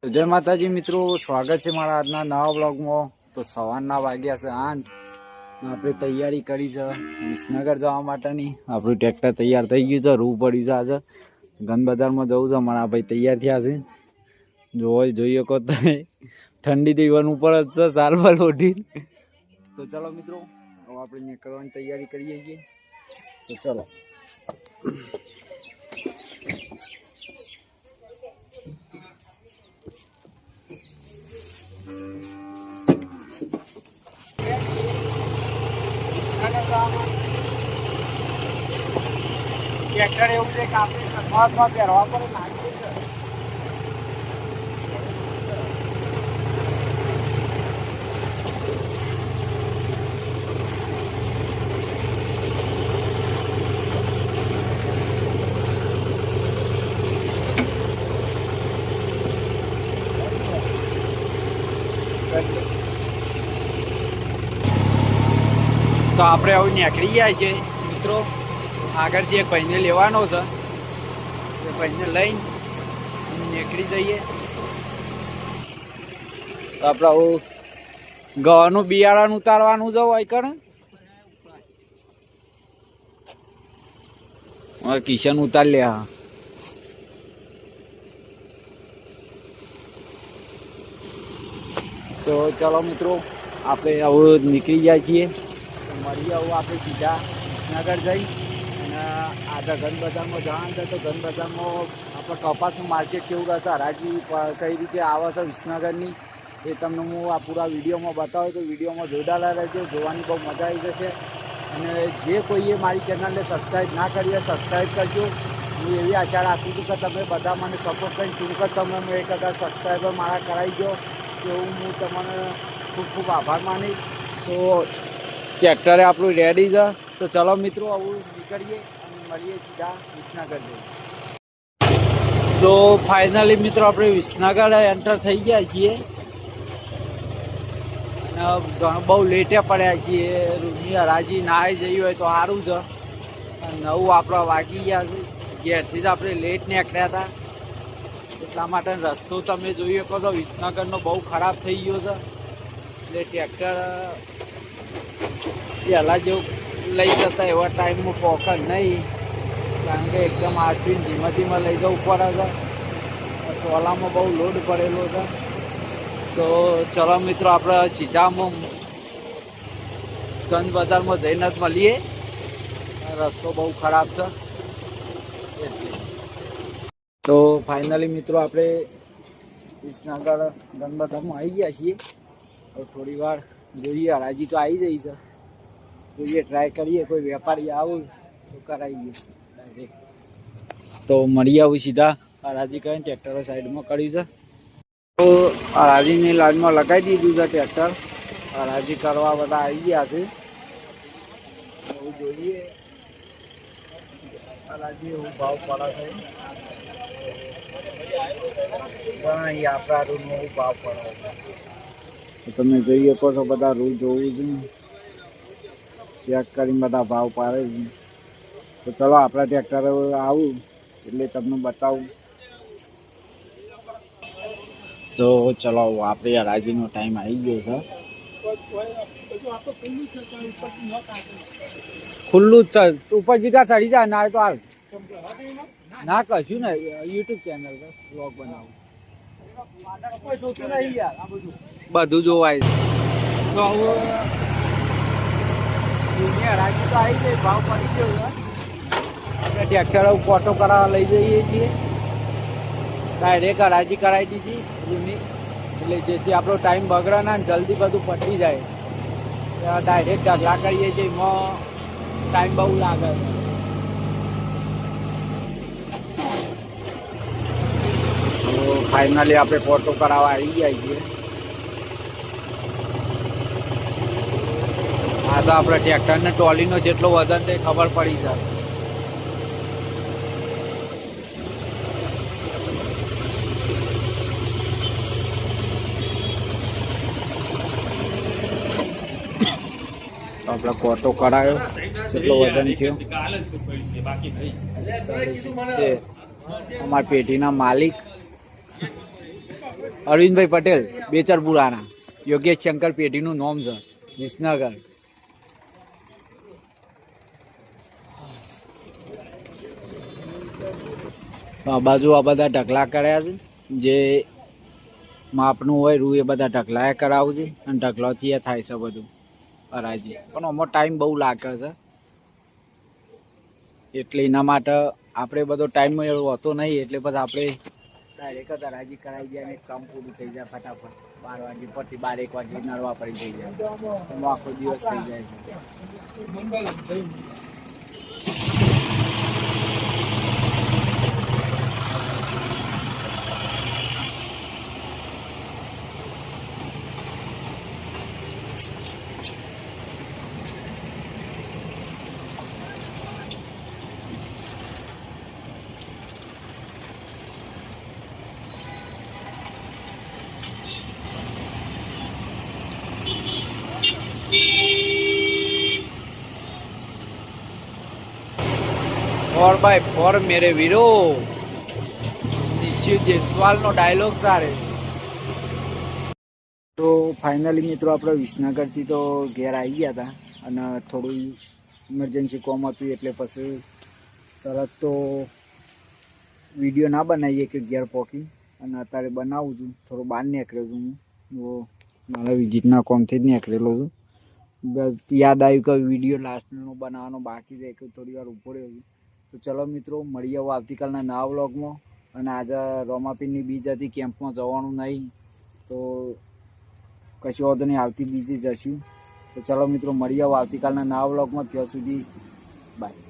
જય માતાજી મિત્રો, સ્વાગત છે મારા આજના નવા બ્લોગમાં। તો સવારના વાગ્યા છે 8। આપણે તૈયારી કરી છે વિસનગર જવા માટેની। આપણું ટ્રેક્ટર તૈયાર થઈ ગયું છે, રૂ પડી છે। આજે ગન બજારમાં જવું છે, મારા ભાઈ તૈયાર થયા છે। જોઈએ કો તમે ઠંડી દેવાનું પડે છે સાલબાલ ઓઢી। તો ચલો મિત્રો, હવે આપણે નીકળવાની તૈયારી કરીએ છીએ। તો ચલો ટ્રેક્ટર એવું છે કે આપણે કસ્માતમાં પહેરવા પડે નાખી છે। તો આપણે હવે નીકળી ગયા છે મિત્રો। આગળ જે ભાઈને લેવાનો છે એ ભાઈને લઈને નીકળી જઈએ। તો આપણે આવું ઘઉંનું બિયારણ ઉતારવાનું છે હોય કરે કિશન ઉતાર લે। હા તો ચલો મિત્રો, આપણે હવે નીકળી જાય છીએ। મળીએ હવે આપણે સીધા વિસનગર જઈ અને આજે ગન બજારમાં જવાનું છે। તો ગન બજારમાં આપણે કપાસનું માર્કેટ કેવું રહેશે, હરાજી કઈ રીતે આવે છે વિસનગરની, એ તમને હું આ પૂરા વિડીયોમાં બતાવું। તો વિડીયોમાં જોડાયેલા રહેજો, જોવાની બહુ મજા આવી જશે। અને જે કોઈએ મારી ચેનલને સબસ્ક્રાઈબ ના કરી હોય સબસ્ક્રાઈબ કરજો। હું એવી આશા રાખું છું કે તમે બધા મને સપોર્ટ કરી ટૂંક જ સમયમાં 1000 સબસ્ક્રાઈબર મારા કરાવી દો, એવું હું તમને ખૂબ ખૂબ આભાર માનીશ। તો ટ્રેક્ટરે આપણું રેડી છે। તો ચલો મિત્રો, આવું નીકળીએ અને મળીએ સીધા વિસનગર જઈએ। તો ફાઇનલી મિત્રો આપણે વિસનગર એન્ટર થઈ ગયા છીએ અને બહુ લેટે પડ્યા છીએ। રૂમની હરાજી ના આવી જઈ હોય તો સારું છે। 9 આપણા વાગી ગયા છે, ઘેરથી જ આપણે લેટ નીકળ્યા હતા, એટલા માટે રસ્તો તમે જોઈ શકો તો વિસનગરનો બહુ ખરાબ થઈ ગયો છે। એટલે ટ્રેક્ટર પહેલાં જેવું લઈ જતા એવા ટાઈમમાં પહોંચે નહીં, કારણ કે એકદમ આરપીને ધીમે ધીમે લઈ જવું પડે છે। ટોલામાં બહુ લોડ પડેલો છે। તો ચલો મિત્રો, આપણે સીધામાં ગંજ બજારમાં જઈને જ મળીએ। રસ્તો બહુ ખરાબ છે એટલે। તો ફાઇનલી મિત્રો આપણે વિસનગર ગંજ બજારમાં આવી ગયા છીએ। હવે થોડી વાર જોઈએ, હરાજી તો આવી જઈ છે, જોઈએ ટ્રાય કરીએ કોઈ વેપારી આવું તો કરાવીએ ડાયરેક્ટ। તો મળી આવું સીધા હરાજી કરીને, ટ્રેક્ટરો સાઈડમાં કર્યું છે। તો હરાજીની લાઈનમાં લગાવી દીધું છે ટ્રેક્ટર, હરાજી કરવા બધા આવી ગયા છે। એવું જોઈએ હરાજી એવું ભાવ પડે છે, પણ અહીં આપણા રૂમનો એવું ભાવ પડે છે। તો તમે જોઈએ કહો છો, બધા રૂલ જોવું છે, ચેક કરીને બધા ભાવ પાડે છે। તો ચલો આપણા ટ્રેક્ટર આવું એટલે તમને બતાવું। તો ચલો આપણે હરાજીનો ટાઈમ આવી ગયો છે। ખુલ્લું જ છે, ઉપર જીગા ચડી જાય ના તો હાલ ના કશું ને, યુટ્યુબ ચેનલ પર બ્લોગ બનાવું, બધું જોવાય છે। તો હવે હરાજી તો આવી ગઈ, ભાવ પડી ગયો છે। આપણે ટ્રેક્ટર ફોટો કરાવવા લઈ જઈએ છીએ, ડાયરેક્ટ હરાજી કરાવી દીધી જૂની, એટલે જેથી આપણો ટાઈમ બગડે ના, જલ્દી બધું પતી જાય। ડાયરેક્ટ ઢગલા કરીએ છીએ, એમાં ટાઈમ બહુ લાગે છે। તો ફાઇનલી આપણે ફોટો કરાવવા આવી ગયા છીએ। હા તો આપણે ટ્રેક્ટરને ટ્રોલીનો જેટલો વજન તે ખબર પડી જાય। આપણે ફોટો કરાયો, કેટલો વજન થયો, અમારા પેઢીના માલિક અરવિંદભાઈ પટેલ બેચરપુરાના યોગેશ શંકર પેઢીનું નામ છે વિસનગર. આ બાજુ આ બધા ઢગલા કર્યા છે, જે માપનું હોય રૂ એ બધા ઢગલા કરાવું છે અને ઢગલોથી એ થાય છે બધું હરાજી. પણ આમાં ટાઈમ બહુ લાગે છે એટલે એના માટે આપણે બધો ટાઈમ હોતો નહીં એટલે પછી આપણે ડાયરેક્ટ જ હરાજી કરાવી જાય અને કામ પૂરું થઈ જાય ફટાફટ. 12 વાગે પટી 12-1 વાગે નરવા પડી થઈ જાય, એમાં આખો દિવસ થઈ જાય છે. फोर बाय फोर मेरे वीरो, निशिव जयसवाल नो डायलॉग सारे. તો ફાઇનલી મિત્રો આપણે વિસનગરથી તો ઘેર આવી ગયા હતા અને થોડું ઇમરજન્સી કોમ હતું એટલે પછી તરત તો વિડીયો ના બનાવીએ કે ઘેર પહોંચી, અને અત્યારે બનાવું છું. થોડો બહાર નીકળ્યો છું હું, મારા વિઝિટના કોમથી જ નીકળેલો છું. યાદ આવ્યું કે વિડીયો લાસ્ટનો બનાવવાનો બાકી છે, કે થોડી વાર ઊભો રહ્યો છું. તો ચલો મિત્રો મળીએ હવે આવતીકાલના નવા વ્લોગમાં. અને આજે રોમાપીરની બીજ હતી, કેમ્પમાં જવાનું નહીં તો કશું વાંધો નહીં, આવતી બીજે જશું. તો ચલો મિત્રો મળીએ હવે આવતીકાલના નવા વ્લોગમાં. ત્યાં સુધી બાય.